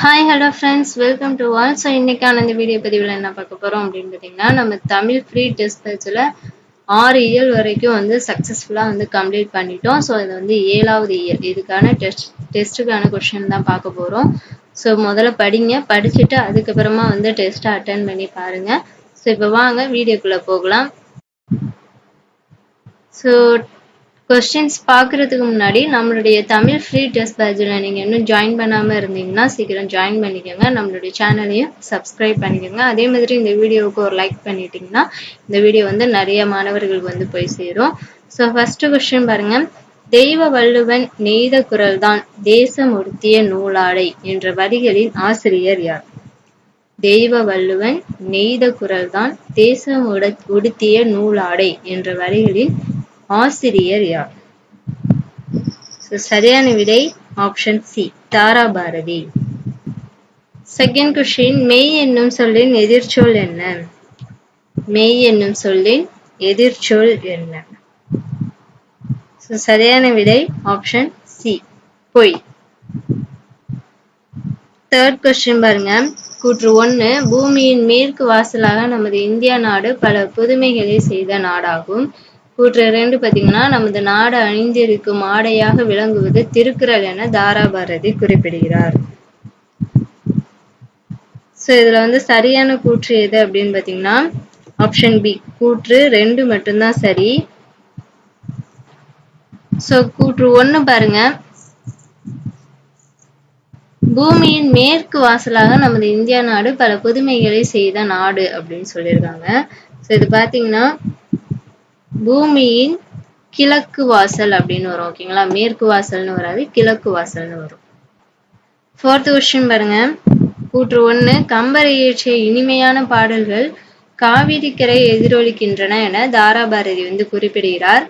Hi hello friends, welcome to all. So இன்னைக்கான இந்த video பதிவில் என்ன பார்க்க போகிறோம் அப்படின்னு பார்த்தீங்கன்னா, நம்ம தமிழ் ஃப்ரீ டெஸ்ட் பேட்சில் 6 இயல் வரைக்கும் வந்து சக்ஸஸ்ஃபுல்லாக வந்து கம்ப்ளீட் பண்ணிட்டோம். ஸோ இது வந்து 7வது இயல். இதுக்கான டெஸ்ட்டுக்கான கொஷின் தான் பார்க்க போகிறோம். ஸோ முதல்ல படிச்சுட்டு அதுக்கப்புறமா வந்து டெஸ்ட்டை அட்டென்ட் பண்ணி பாருங்கள். ஸோ இப்போ வாங்க வீடியோக்குள்ளே போகலாம். ஸோ கொஸ்டின்ஸ் பார்க்குறதுக்கு முன்னாடி நம்மளுடைய தமிழ் ஃப்ரீ டெஸ்ட் பேட்சில் நீங்கள் இன்னும் ஜாயின் பண்ணாமல் இருந்தீங்கன்னா சீக்கிரம் ஜாயின் பண்ணிக்கோங்க. நம்மளுடைய சேனலையும் சப்ஸ்கிரைப் பண்ணிக்கோங்க. அதே மாதிரி இந்த வீடியோவுக்கு ஒரு லைக் பண்ணிட்டீங்கன்னா இந்த வீடியோ வந்து நிறைய மாணவர்களுக்கு வந்து போய் சேரும். ஸோ ஃபர்ஸ்ட் கொஸ்டின் பாருங்க. தெய்வ வள்ளுவன் நெய்த குரல்தான் தேசம் உடுத்திய நூலாடை என்ற வரிகளின் ஆசிரியர் யார்? தெய்வ வள்ளுவன் நெய்த குரல்தான் தேசம் உடுத்திய நூலாடை என்ற வரிகளின் ஆசிரியர் யார்? சரியான விடை option C, Thara Bharathi. Second question, மெய் என்னும் சொல்லின் எதிர்ச்சொல் என்ன? மெய் என்னும் சொல்லின் எதிர்ச்சொல் என்ன? சரியான விடை ஆப்ஷன் சி, பொய். தேர்ட் கொஸ்டின் பாருங்க. கூற்று 1, பூமியின் மேற்கு வாசலாக நமது இந்தியா நாடு பல புதுமைகளை செய்த நாடாகும். கூற்று 2 பார்த்தீங்கன்னா, நமது நாடு அணிந்திருக்கும் ஆடையாக விளங்குவது திருக்குறள் என தாராபாரதி குறிப்பிடுகிறார். ஸோ இதுல வந்து சரியான கூற்று எது அப்படின்னு பார்த்தீங்கன்னா ஆப்ஷன் பி, கூற்று 2 மட்டும்தான் சரி. ஸோ கூற்று 1 பாருங்க, பூமியின் மேற்கு வாசலாக நமது இந்தியா நாடு பல புதுமைகளை செய்த நாடு அப்படின்னு சொல்லியிருக்காங்க. ஸோ இது பார்த்தீங்கன்னா பூமியின் கிழக்கு வாசல் அப்படின்னு வரும். ஓகேங்களா, மேற்கு வாசல்னு வராது, கிழக்கு வாசல்னு வரும். ஃபோர்த் கொஸ்டின் பாருங்க. கூற்று 1, கம்பர் இயற்றிய இனிமையான பாடல்கள் காவிரிக்கரை எதிரொலிக்கின்றன என தாராபாரதி வந்து குறிப்பிடுகிறார்.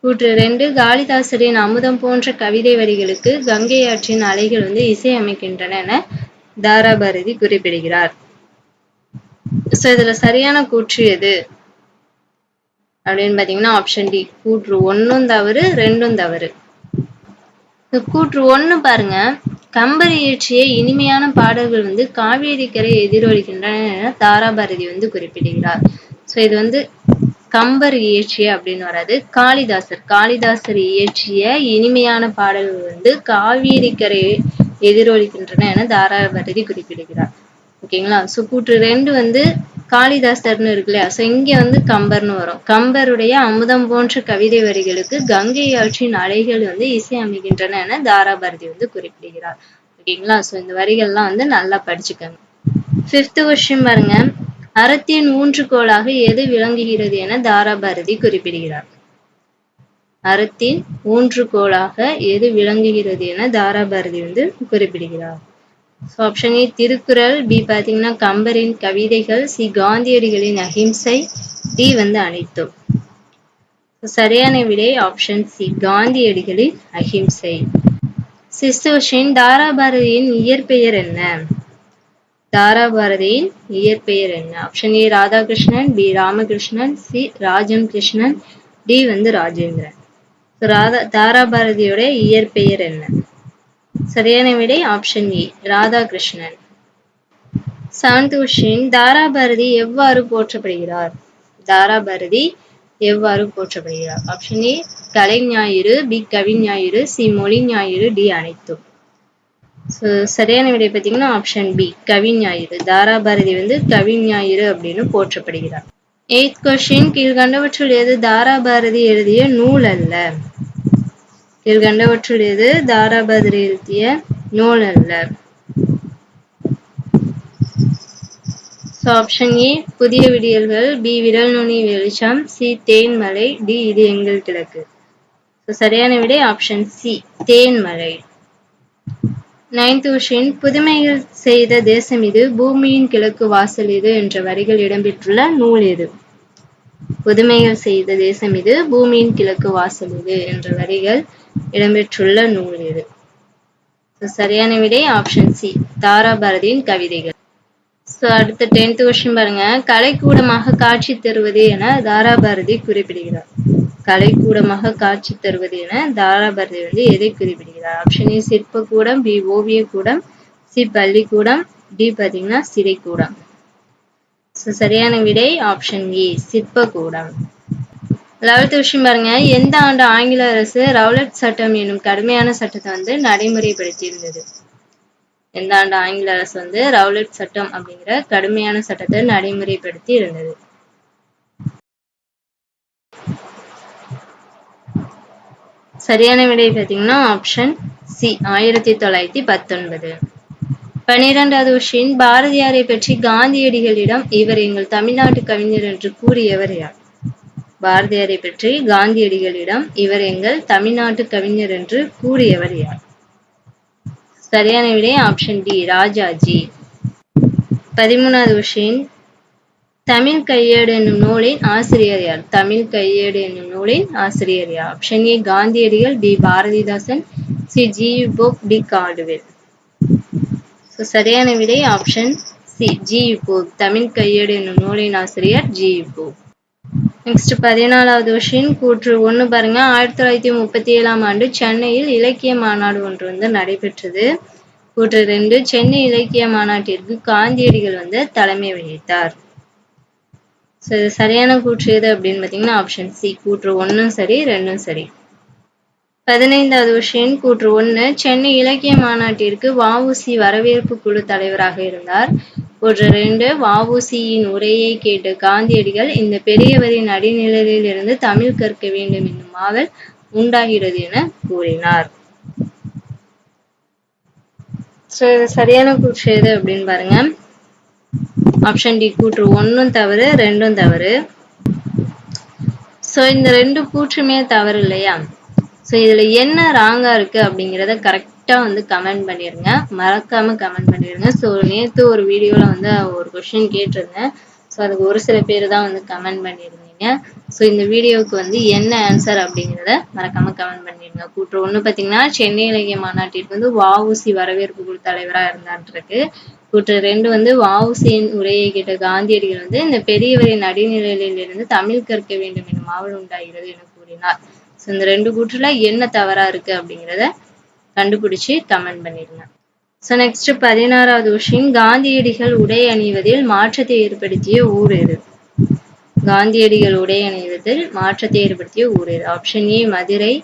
கூற்று 2, காளிதாசரின் அமுதம் போன்ற கவிதை வரிகளுக்கு கங்கை ஆற்றின் அலைகள் வந்து இசையமைக்கின்றன என தாராபாரதி குறிப்பிடுகிறார். ஸோ இதுல சரியான கூற்று எது அப்படின்னு பாத்தீங்கன்னா ஆப்ஷன் டி, கூற்று 1ம் தவறு 2ம் தவறு. கூற்று 1 பாருங்க, கம்பர் இயற்றிய இனிமையான பாடல்கள் வந்து காவேரிக்கரை எதிரொலிக்கின்றன என தாராபாரதி வந்து குறிப்பிடுகிறார். ஸோ இது வந்து கம்பர் இயற்றிய அப்படின்னு வராது, காளிதாசர் இயற்றிய இனிமையான பாடல்கள் வந்து காவேரிக்கரை எதிரொலிக்கின்றன என தாராபாரதி குறிப்பிடுகிறார். ஓகேங்களா. ஸோ கூற்று 2 வந்து காளிதாசர்னு இருக்கு இல்லையா, ஸோ இங்க வந்து கம்பர்னு வரும். கம்பருடைய அமுதம் போன்ற கவிதை வரிகளுக்கு கங்கை ஆற்றின் அலைகள் வந்து இசை அமைகின்றன என தாராபாரதி வந்து குறிப்பிடுகிறார். ஓகேங்களா. ஸோ இந்த வரிகள்லாம் வந்து நல்லா படிச்சுக்கோங்க. ஃபிஃப்த் கொஸ்டின் பாருங்க. அறத்தின் ஊன்றுகோலாக எது விளங்குகிறது என தாராபாரதி குறிப்பிடுகிறார்? அறத்தின் ஊன்றுகோலாக எது விளங்குகிறது என தாராபாரதி வந்து குறிப்பிடுகிறார்? ஆப்ஷன் ஏ திருக்குறள், பி பார்த்தீங்கன்னா கம்பரின் கவிதைகள், சி காந்தியடிகளின் அஹிம்சை, டி வந்து அனைத்தும். சரியான விடை ஆப்ஷன் சி, காந்தியடிகளின் அஹிம்சை. சிக்ஸ்த் கொஸ்டின், தாராபாரதியின் இயற்பெயர் என்ன? தாராபாரதியின் இயற்பெயர் என்ன? Option A Radhakrishnan, B Ramakrishnan, C Rajam Krishnan, D வந்து ராஜேந்திரன். தாராபாரதியோட இயற்பெயர் என்ன? சரியான விடை option A, Radhakrishnan. Seventh question, Tharabharathi எவ்வாறு போற்றப்படுகிறார்? தாராபாரதி எவ்வாறு போற்றப்படுகிறார்? ஆப்ஷன் ஏ கலைஞாயிறு, பி கவிஞாயிறு, சி மொழி ஞாயிறு, டி அனைத்தும். சரியான விடை பார்த்தீங்கன்னா ஆப்ஷன் பி, கவிஞாயிறு. தாராபாரதி வந்து கவிஞாயிறு அப்படின்னு போற்றப்படுகிறார். எய்த் கொஸ்டின், கீழ்கண்டவற்றுள் எது தாராபாரதி எழுதிய நூல் அல்ல? கீழ்கண்டவற்றுள் எது தாராபாரதி எழுதிய நூல் அல்ல? ஆப்ஷன் ஏ புதிய விடியல்கள், பி விரல் நுனி வெளிச்சம், சி தேன்மலை, டி இது எங்கள் கிழக்கு. சரியான விடை ஆப்ஷன் சி, தேன்மலை. நைன்த் கொஸ்டின், புதுமைகள் செய்த தேசம் இது, பூமியின் கிழக்கு வாசல் இது என்ற வரிகள் இடம்பெற்றுள்ள நூல் எது? புதுமைகள் செய்த தேசம் இது, பூமியின் கிழக்கு வாசல் இது என்ற வரிகள் இடம்பெற்றுள்ள நூல் எது? சரியான விடை ஆப்ஷன் சி, தாராபாரதியின் கவிதைகள். அடுத்த 10th கொஸ்டின் பாருங்க. கலைக்கூடமாக காட்சி தருவது என தாராபாரதி குறிப்பிடுகிறார்? கலைக்கூடமாக காட்சி தருவது என தாராபாரதி வந்து எதை குறிப்பிடுகிறார்? ஆப்ஷன் ஏ சிற்பக்கூடம், பி ஓவியக்கூடம், சி பள்ளிக்கூடம், டி பாத்தீங்கன்னா சிறைக்கூடம். சரியான விடை ஆப்ஷன் ஏ சிற்பக்கூடம். 11th விஷயம் பாருங்க, எந்த ஆண்டு ஆங்கில அரசு ரவுலட் சட்டம் என்னும் கடுமையான சட்டத்தை வந்து நடைமுறைப்படுத்தி இருந்தது? எந்த ஆண்டு ஆங்கில அரசு வந்து ரவுலட் சட்டம் அப்படிங்கிற கடுமையான சட்டத்தை நடைமுறைப்படுத்தி இருந்தது? சரியான விடை பார்த்தீங்கன்னா ஆப்ஷன் சி 1919. 12வது விஷயம், பாரதியாரை பற்றி காந்தியடிகளிடம் இவர் எங்கள் தமிழ்நாட்டு கவிஞர் என்று கூறியவர் யார்? பாரதியாரை பற்றி காந்தியடிகளிடம் இவர் எங்கள் தமிழ்நாட்டு கவிஞர் என்று கூறியவர் யார்? சரியான விடை ஆப்ஷன் டி ராஜாஜி. 13வது விஷயம், தமிழ் கையேடு என்னும் நூலின் ஆசிரியர் யார்? தமிழ் கையேடு என்னும் நூலின் ஆசிரியர் யார்? Option A Gandhiyadigal, B Bharathidasan, C G U. Pope, D Caldwell. சரியான விடை option C G U. Pope. Tamil கையேடு என்னும் நூலின் ஆசிரியர் ஜி.யு. போப். நெக்ஸ்ட் 14வது விஷயம், கூற்று 1 பாருங்க. 1937ஆம் ஆண்டு சென்னையில் இலக்கிய மாநாடு ஒன்று வந்து நடைபெற்றது. கூற்று 2, சென்னை இலக்கிய மாநாட்டிற்கு காந்தியடிகள் வந்து தலைமை வகித்தார். சரியான கூற்று எது அப்படின்னு பாத்தீங்கன்னா ஆப்ஷன் சி கூற்று 1ம் சரி 2ம் சரி. 15வது விஷயம், கூற்று 1, சென்னை இலக்கிய மாநாட்டிற்கு வ.உ.சி. வரவேற்பு குழு தலைவராக இருந்தார். கூற்று 2, வ.உ.சி.யின் உரையை கேட்ட காந்தியடிகள் இந்த பெரியவரின் அடிநிழலில் இருந்து தமிழ் கற்க வேண்டும் என்னும் ஆவல் உண்டாகிறது என கூறினார். சரியான கூற்று எது அப்படின்னு பாருங்க. ஆப்ஷன் டி கூற்று 1ம் தவறு 2ம் தவறு. இந்த 2 கூற்றுமே தவறு இல்லையா? இதுல என்ன ராங்கா இருக்கு அப்படிங்கிறத கரெக்டா வந்து கமெண்ட் பண்ணிருங்க. மறக்காம கமெண்ட் பண்ணிருங்க. நேத்து ஒரு வீடியோல வந்து ஒரு கொஸ்டின் கேட்டிருந்தேன். அதுக்கு ஒரு சில பேர் தான் வந்து கமெண்ட் பண்ணியிருந்தீங்க. இந்த வீடியோவுக்கு வந்து என்ன ஆன்சர் அப்படிங்கிறத மறக்காம கமெண்ட் பண்ணிருங்க. கூற்று 1 பாத்தீங்கன்னா சென்னை இலக்கிய மாநாட்டிற்கு வந்து வ.உ.சி. வரவேற்பு குழு தலைவரா இருந்தான்னு இருக்கு. கூற்று 2 வந்து வ.உ.சி.யின் உரையை கேட்ட காந்தியடிகள் வந்து இந்த பெரியவரின் அடிநிழலில் இருந்து தமிழ் கற்க வேண்டும் எனும் ஆவல் உண்டாகிறது என கூறினார். இந்த 2 கூற்றுல என்ன தவறா இருக்கு அப்படிங்கிறத கண்டுபிடிச்சு கமெண்ட் பண்ணிருங்க. நெக்ஸ்ட் 16வது விஷயம், காந்தியடிகள் உடை அணிவதில் மாற்றத்தை ஏற்படுத்திய ஊர் எது? காந்தியடிகள் உடை அணிவதில் மாற்றத்தை ஏற்படுத்திய ஊர் எது? Option A Madurai,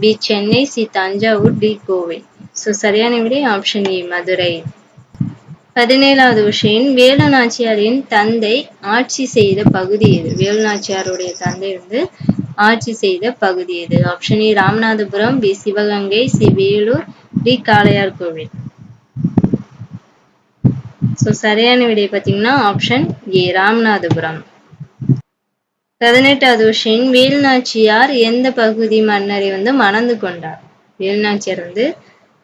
B Chennai, C Thanjavur, D Kovai. சரியான விடை ஆப்ஷன் ஏ மதுரை. 17வது விஷயம், வேலு நாச்சியாரின் தந்தை ஆட்சி செய்த பகுதி எது? வேலு நாச்சியாருடைய தந்தை வந்து ஆட்சி செய்த பகுதி எது? Option A Ramanathapuram, B Sivaganga, C Vellore, D Kalaiyarkoil. சரியான விடை பார்த்தீங்கன்னா ஆப்ஷன் ஏ ராமநாதபுரம். 18வது விஷயம், வேலு நாச்சியார் எந்த பகுதி மன்னரை வந்து மணந்து கொண்டார்? வேலு நாச்சியார் வந்து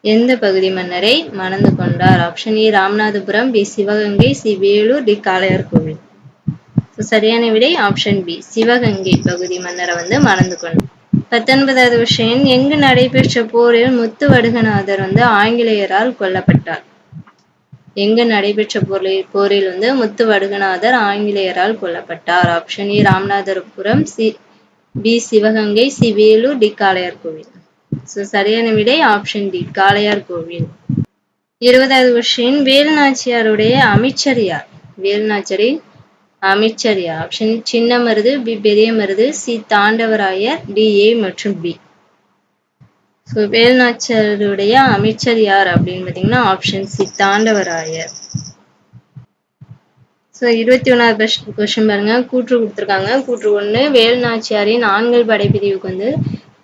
எந்த பகுதி மன்னரை மணந்து கொண்டார்? Option A Ramanathapuram, B Sivaganga, C Vellore, D Kalaiyarkoil. சரியான விடை ஆப்ஷன் பி சிவகங்கை பகுதி மன்னரை வந்து மணந்து கொண்டார். 19வது விஷயம், எங்கு நடைபெற்ற போரில் முத்துவடுகநாதர் வந்து ஆங்கிலேயரால் கொல்லப்பட்டார்? எங்கு நடைபெற்ற போரில் வந்து முத்துவடுகநாதர் ஆங்கிலேயரால் கொல்லப்பட்டார்? Option A Ramanathapuram, B Sivaganga, C Vellore, D Kalaiyarkoil. சரியான விடை ஆப்ஷன் டி காளையார்கோவில். 20வது விஷயம், வேலு நாச்சியாருடைய அமைச்சர் யார்? வேலு நாச்சியாரின் அமைச்சர் யார்? ஆப்ஷன் சின்ன மருது, பி பெரிய மருது, சி தாண்டவராயர், டி ஏ மற்றும் பி. வேலு நாச்சியாருடைய அமைச்சர் யார் அப்படின்னு பாத்தீங்கன்னா ஆப்ஷன் சி தாண்டவராயர். 21வது கொஸ்டின் பாருங்க. கூற்று கொடுத்திருக்காங்க. கூற்று 1, வேலு நாச்சியாரின் ஆண்கள் படைப்பிரிவுக்கு வந்து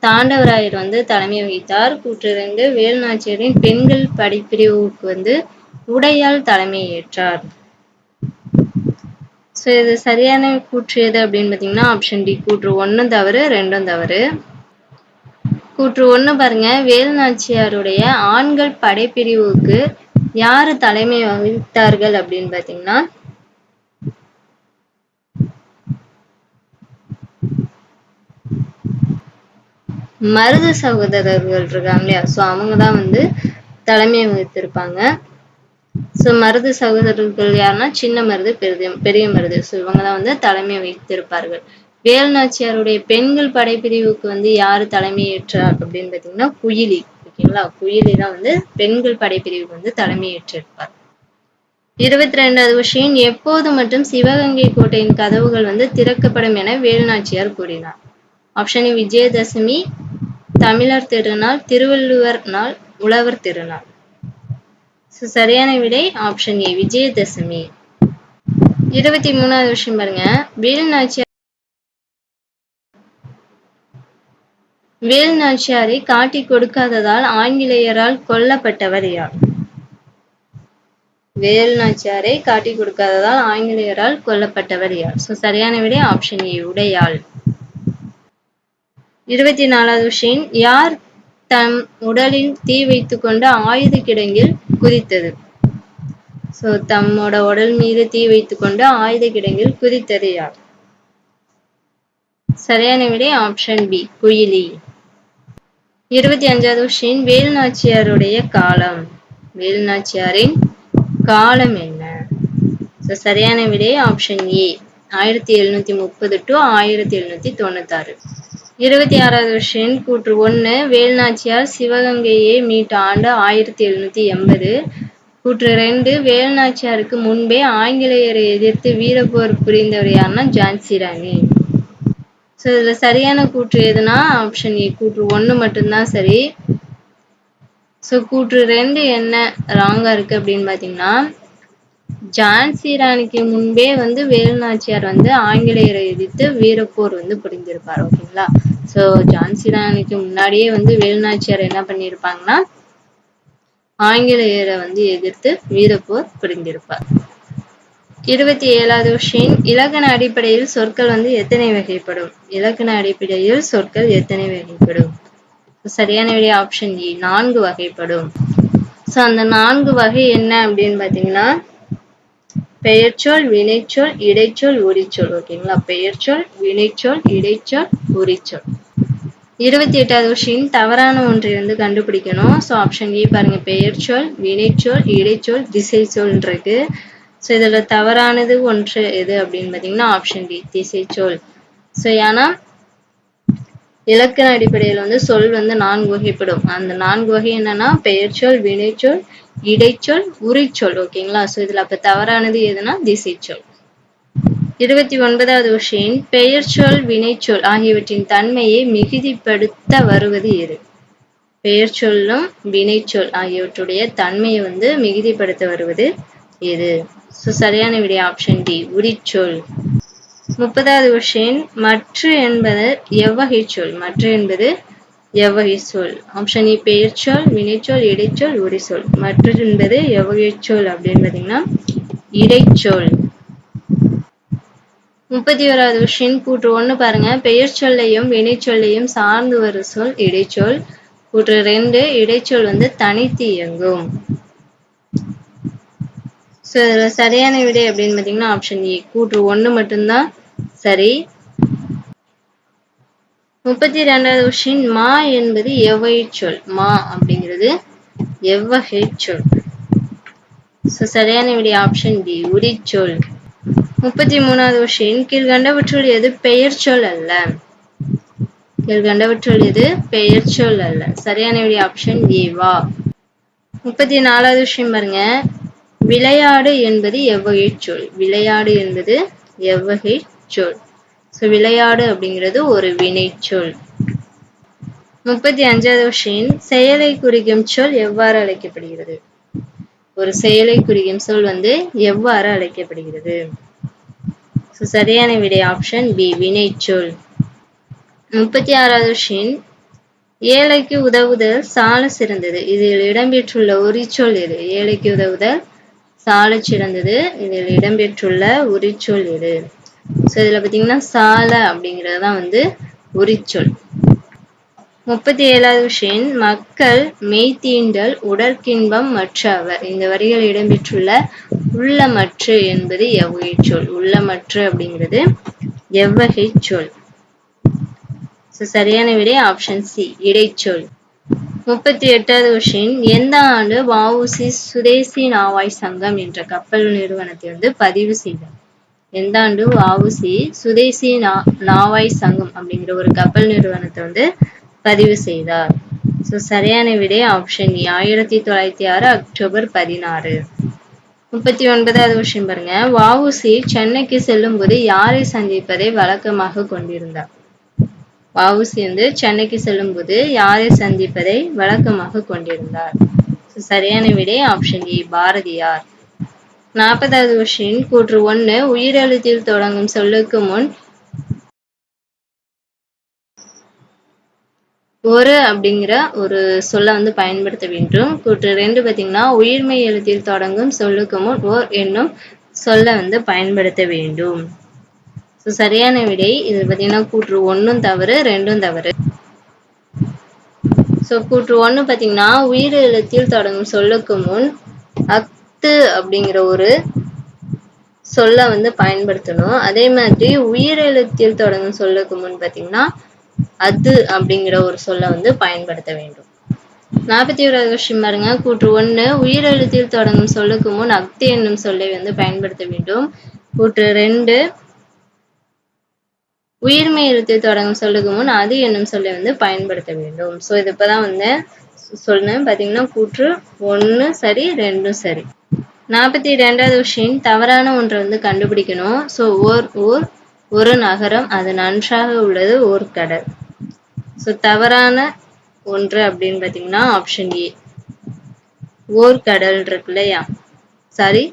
தாண்டவராயர் வந்து தலைமை வகித்தார். கூற்று 2, வேலு நாச்சியாரின் பெண்கள் படைப்பிரிவுக்கு வந்து உடையால் தலைமை ஏற்றார். இது சரியான கூற்று எது அப்படின்னு பாத்தீங்கன்னா ஆப்ஷன் டி கூற்று 1ம் தவறு 2ம் தவறு. கூற்று 1 பாருங்க, வேலு நாச்சியாருடைய ஆண்கள் படைப்பிரிவுக்கு யாரு தலைமை வகித்தார்கள் அப்படின்னு பாத்தீங்கன்னா மருது சகோதரர்கள் இருக்காங்க இல்லையா, அவங்கதான் வந்து தலைமை வகித்திருப்பாங்க. மருது சகோதரர்கள் யாருன்னா சின்ன மருது, பெரிய மருது. இவங்கதான் வந்து தலைமை வகித்திருப்பார்கள். வேலு நாச்சியாருடைய பெண்கள் படைப்பிரிவுக்கு வந்து யாரு தலைமை ஏற்றார் அப்படின்னு பாத்தீங்கன்னா குயிலி. ஓகேங்களா. குயிலி தான் வந்து பெண்கள் படைப்பிரிவுக்கு வந்து தலைமையேற்றிருப்பார். 22வது கொஸ்டின், எப்போது மற்றும் சிவகங்கை கோட்டையின் கதவுகள் வந்து திறக்கப்படும் என வேலுநாச்சியார் கூறினார்? ஆப்ஷன் ஏ விஜயதசமி, தமிழர் திருநாள், திருவள்ளுவர் நாள், உழவர் திருநாள். சரியான விடை ஆப்ஷன் ஏ விஜயதசமி. 23வது கொஸ்டின் பாருங்க, வேலுநாச்சியாரை காட்டிக் கொடுக்காததால் ஆங்கிலேயரால் கொல்லப்பட்டவர் யார்? வேலுநாச்சியாரை காட்டிக் கொடுக்காததால் ஆங்கிலேயரால் கொல்லப்பட்டவர் யார்? சரியான விடை ஆப்ஷன் ஏ உடையாள். 24வது கொஸ்டின், யார் தம் உடலில் தீ வைத்துக் கொண்டு ஆயுத கிடங்கில் குதித்தது? தம்மோட உடல் மீது தீ வைத்துக் கொண்டு ஆயுத கிடங்கில் குதித்தது யார்? சரியான விடை ஆப்ஷன் பி குயிலி. 25வது கொஸ்டின், வேலுநாச்சியாருடைய காலம். வேலுநாச்சியாரின் காலம் என்ன? சரியான விடை ஆப்ஷன் ஏ 1730 to 1796. 26வது கொஸ்டின், கூற்று 1, வேலுநாச்சியார் சிவகங்கையை மீட்ட ஆண்டு 1780. கூற்று 2, வேலுநாச்சியாருக்கு முன்பே ஆங்கிலேயரை எதிர்த்து வீரப்போர் புரிந்தவர் யாருன்னா ஜான்சி ராணி. இதுல சரியான கூற்று எதுனா ஆப்ஷன் ஏ கூற்று 1 மட்டும்தான் சரி. கூற்று 2 என்ன ராங்கா இருக்கு அப்படின்னு பாத்தீங்கன்னா, ஜான்சி ராணிக்கு முன்பே வந்து வேலுநாச்சியார் வந்து ஆங்கிலேயரை எதிர்த்து வீரப்போர் வந்து புரிந்திருப்பார். ஓகேங்களா. ஜான்சி ராணிக்கு முன்னாடியே வந்து வேலுநாச்சியார் என்ன பண்ணிருப்பாங்கன்னா ஆங்கிலேயரை வந்து எதிர்த்து வீரப்போர் புரிந்திருப்பார். 27வது கொஸ்டின், இலக்கண அடிப்படையில் சொற்கள் வந்து எத்தனை வகைப்படும்? இலக்கண அடிப்படையில் சொற்கள் எத்தனை வகைப்படும்? சரியான விடை ஆப்ஷன் ஏ 4 வகைப்படும். அந்த 4 வகை என்ன அப்படின்னு பாத்தீங்கன்னா, பெயர்ச்சொல், வினைச்சொல், இடைச்சொல், உரிச்சொல். ஓகேங்களா. பெயர்ச்சொல், வினைச்சொல், இடைச்சொல், உரிச்சொல். 28வது கொஸ்டின், தவறான ஒன்றை வந்து கண்டுபிடிக்கணும். ஆப்ஷன் ஏ பாருங்க, பெயர்ச்சொல், வினைச்சொல், இடைச்சொல், திசைச்சொல் இருக்கு. இதுல தவறானது ஒன்று எது அப்படின்னு பாத்தீங்கன்னா ஆப்ஷன் டி திசைச்சொல். ஏன்னா இலக்கண அடிப்படையில் வந்து சொல் வந்து 4 வகைப்படும். அந்த 4 வகை என்னன்னா பெயர்ச்சொல், வினைச்சொல், இடைச்சொல், உரிச்சொல். ஓகேங்களா. இதுல அப்ப தவறானது எதுனா திசைச்சொல். 29வது கொஸ்டின், பெயர்ச்சொல், வினைச்சொல் ஆகியவற்றின் தன்மையை மிகுதிப்படுத்த வருவது எது? பெயர்ச்சொல்லும் வினைச்சொல் ஆகியவற்றுடைய தன்மையை வந்து மிகுதிப்படுத்த வருவது எது? சரியான விடை ஆப்ஷன் டி உரிச்சொல். 30வது கொஸ்டின், மற்று என்பது எவ்வகை சொல்? மற்று என்பது எவ்வகை சொல்? ஆப்ஷன் ஏ பெயர்ச்சொல், வினைச்சொல், இடைச்சொல், உரிச்சொல். மற்று என்பது எவ்வகை சொல் அப்படின்னு பாத்தீங்கன்னா இடைச்சொல். 31வது கொஸ்டின், கூற்று 1 பாருங்க, பெயர் சொல்லையும் வினைச்சொல்லையும் சார்ந்து வரும் சொல் இடைச்சொல். கூற்று 2, இடைச்சொல் வந்து தனித்து இயங்கும். சரியான விடை அப்படின்னு பாத்தீங்கன்னா ஆப்ஷன் ஏ கூற்று 1 மட்டும்தான் சரி. 32வது கொஸ்டின், மா என்பது எவ்வகை சொல்? மா அப்படிங்கிறது எவ்வகை சொல்? சரியான விடை ஆப்ஷன் டி உரிச்சொல். 33வது கொஸ்டின், கீழ்கண்டவற்றுள் எது பெயர் சொல் அல்ல? கீழ்கண்டவற்றுள் எது பெயர் சொல் அல்ல? சரியான விடை ஆப்ஷன் ஏ வா. 34வது கொஸ்டின் பாருங்க, விளையாடு என்பது எவ்வகை சொல்? விளையாடு என்பது எவ்வகை சொல்? விளையாடு அப்படிங்கிறது ஒரு வினை சொல். 35வது கொஸ்டின், செயலை குறிக்கும் சொல் எவ்வாறு அழைக்கப்படுகிறது? ஒரு செயலை குறிக்கும் சொல் வந்து எவ்வாறு அழைக்கப்படுகிறது? சரியான விடை ஆப்ஷன் பி வினைச்சொல். 36வது கொஸ்டின், ஏழைக்கு உதவுதல் சால சிறந்தது. இதில் இடம்பெற்றுள்ள உரிச்சொல் எது? ஏழைக்கு உதவுதல் சால சிறந்தது. இதில் இடம்பெற்றுள்ள உரிச்சொல் எது? இதுல பாத்தீங்கன்னா சால அப்படிங்கறதுதான் வந்து உரிச்சொல். 37வது கொஸ்டின், மக்கள் மெய்தீண்டல் உடற்கின்பம் மற்றவர். இந்த வரிகள் இடம்பெற்றுள்ள உள்ளமற்று என்பது எவ்வகை சொல்? உள்ளமற்று அப்படிங்கிறது எவ்வகை சொல்? சரியான விடை ஆப்ஷன் சி இடைச்சொல். 38வது கொஸ்டின், எந்த ஆண்டு வ.உ.சி. சுதேசி நாவாய் சங்கம் என்ற கப்பல் நிறுவனத்தை வந்து பதிவு செய்தார்? எந்த ஆண்டு வ.உ.சி. சுதேசி நாவாய் சங்கம் அப்படிங்கிற ஒரு கப்பல் நிறுவனத்தை வந்து பதிவு செய்தார்? ஸோ சரியான விடை ஆப்ஷன் ஏ 1906 அக்டோபர் 16. 39வது கொஸ்டின் பாருங்க. வ.உ.சி. சென்னைக்கு செல்லும் போது யாரை சந்திப்பதை வழக்கமாக கொண்டிருந்தார்? வ.உ.சி. வந்து சென்னைக்கு செல்லும் போது யாரை சந்திப்பதை வழக்கமாக கொண்டிருந்தார்? சரியான விடை ஆப்ஷன் ஏ பாரதியார். 40வது கொஸ்டின் கூற்று 1 உயிரெழுத்தில் தொடங்கும் சொல்லுக்கு முன் ஒரு அப்படிங்கிற ஒரு சொல்ல வந்து பயன்படுத்த வேண்டும். கூற்று 2 பார்த்தீங்கன்னா உயிர்மெய் எழுத்தில் தொடங்கும் சொல்லுக்கு முன் ஓர் என்னும் சொல்ல வந்து பயன்படுத்த வேண்டும். சரியான விடை இது பார்த்தீங்கன்னா கூற்று 1ம் தவறு 2ம் தவறு. கூற்று 1 பார்த்தீங்கன்னா உயிர் எழுத்தில் தொடங்கும் சொல்லுக்கு முன் அத்து அப்படிங்கிற ஒரு சொல்ல வந்து பயன்படுத்தணும். அதே மாதிரி உயிர் எழுத்தில் தொடங்கும் சொல்லுக்கு முன் பார்த்தீங்கன்னா அது அப்படிங்கிற ஒரு சொல்ல வந்து பயன்படுத்த வேண்டும். 41வது கொஸ்டின் பாருங்க. கூற்று 1 உயிர் எழுத்தில் தொடங்கும் சொல்லுக்கு முன் அக்து என்னும் சொல்லை வந்து பயன்படுத்த வேண்டும். கூற்று 2 உயிர்மெய் எழுத்தில் தொடங்கும் சொல்லுக்கு முன் அது என்னும் சொல்லை வந்து பயன்படுத்த வேண்டும். இது இப்பதான் வந்து சொன்னேன் பார்த்தீங்கன்னா கூற்று 1 சரி 2ம் சரி. 42வது கொஸ்டின் தவறான ஒன்றை வந்து கண்டுபிடிக்கணும். ஓர் ஊர் ஒரு நகரம் அது நன்றாக உள்ளது ஓர் கடல். தவறான ஒன்று அப்படின்னு பார்த்தீங்கன்னா ஆப்ஷன் ஏ ஓர் கடல் இருக்கு இல்லையா? சாரி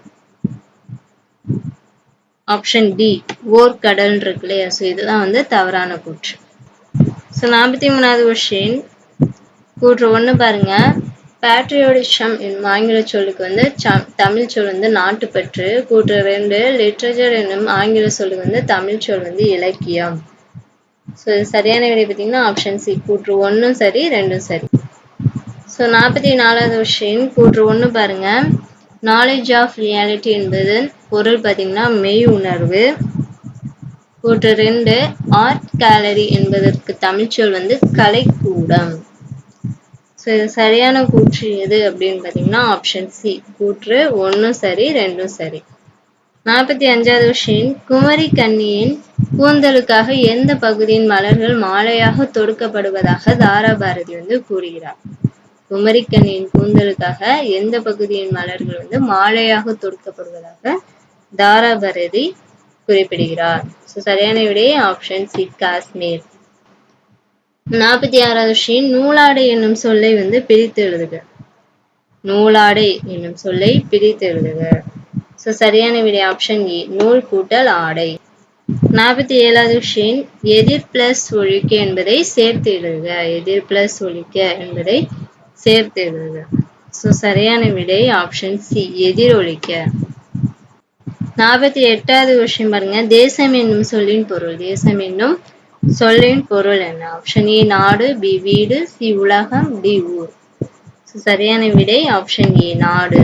ஆப்ஷன் டி ஓர் கடல் இருக்கு இல்லையா? இதுதான் வந்து தவறான கூற்று. 43வது கொஸ்டின் கூற்று 1 பாருங்க. பேட்ரியோடிசம் என்னும் ஆங்கில சொல்லுக்கு வந்து தமிழ் சொல் வந்து நாட்டுப்பற்று. கூற்று 2 லிட்ரேச்சர் என்னும் ஆங்கில சொல்லுக்கு வந்து தமிழ் சொல் வந்து இலக்கியம். சரியான விடை பார்த்தீங்கன்னா ஆப்ஷன் சி கூற்று 1ம் சரி 2ம் சரி. 44வது கொஸ்டின் கூற்று 1 பாருங்க. நாலேஜ் ஆஃப் ரியாலிட்டி என்பது பொருள் பார்த்தீங்கன்னா மெய் உணர்வு. கூற்று 2 ஆர்ட் கேலரி என்பதற்கு தமிழ்ச்சொல் வந்து கலைக்கூடம். சரியான கூற்று எது அப்படின்னு பார்த்தீங்கன்னா ஆப்ஷன் சி கூற்று 1ம் சரி 2ம் சரி. 45வது கொஸ்டின் குமரி கன்னியின் கூந்தலுக்காக எந்த பகுதியின் மலர்கள் மாலையாக தொடுக்கப்படுவதாக தாராபாரதி வந்து கூறுகிறார்? குமரிக்கண்ணியின் கூந்தலுக்காக எந்த பகுதியின் மலர்கள் வந்து மாலையாக தொடுக்கப்படுவதாக தாராபாரதி குறிப்பிடுகிறார்? சரியான விடை ஆப்ஷன் சி காஷ்மீர். 46வது கொஸ்டின் நூலாடை என்னும் சொல்லை வந்து பிரித்து எழுதுக. நூலாடை என்னும் சொல்லை பிரித்து எழுதுக. சரியான விடை ஆப்ஷன் ஏ நூல் கூட்டல் ஆடை. 47வது கொஸ்டின் எதிர் பிளஸ் ஒழிக்க என்பதை சேர்த்து எழுதுக. எதிர் பிளஸ் ஒழிக்க என்பதை சேர்த்து எழுதுக. சரியான விடை ஆப்ஷன் சி எதிரொலிக்க. 48வது கொஸ்டின் பாருங்க. தேசம் என்னும் சொல்லின் பொருள். தேசம் என்னும் சொல்லின் பொருள் என்ன? ஆப்ஷன் ஏ நாடு, பி வீடு, சி உலகம், டி ஊர். சரியான விடை ஆப்ஷன் ஏ நாடு.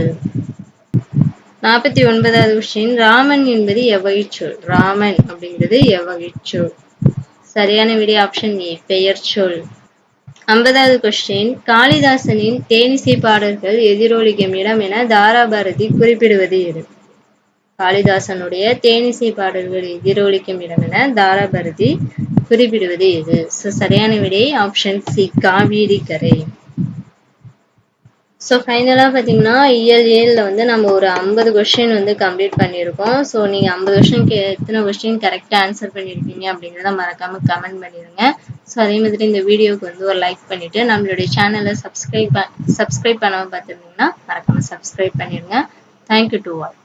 49வது கொஸ்டின் ராமன் என்பது எவ்வகை சொல்? ராமன் அப்படிங்கிறது எவ்வகை சொல்? சரியான விடை ஆப்ஷன் ஏ பெயர் சொல். 50வது கொஸ்டின் காளிதாசனின் தேனிசை பாடல்கள் எதிரொலிக்கும் இடம் என தாராபாரதி குறிப்பிடுவது எது? காளிதாசனுடைய தேனிசை பாடல்கள் எதிரொலிக்கும் இடம் என தாராபாரதி குறிப்பிடுவது எது? சரியான விடை ஆப்ஷன் சி காவிரி கரை. ஃபைனலாக பார்த்தீங்கன்னா இயல் 7ல் வந்து நம்ம ஒரு 50 கொஸ்டின் வந்து கம்ப்ளீட் பண்ணியிருக்கோம். நீங்கள் 50 கொஸ்டினுக்கு எத்தனை கொஸ்டின் கரெக்டாக ஆன்சர் பண்ணியிருக்கீங்க அப்படிங்கிறத மறக்காமல் கமெண்ட் பண்ணிடுங்க. அதே மாதிரி இந்த வீடியோவுக்கு வந்து ஒரு லைக் பண்ணிவிட்டு நம்மளுடைய சேனலை சப்ஸ்கிரைப் பண்ணாமல் பார்த்துருந்தீங்கன்னா மறக்காமல் சப்ஸ்கிரைப் பண்ணிடுங்க. Thank you to all.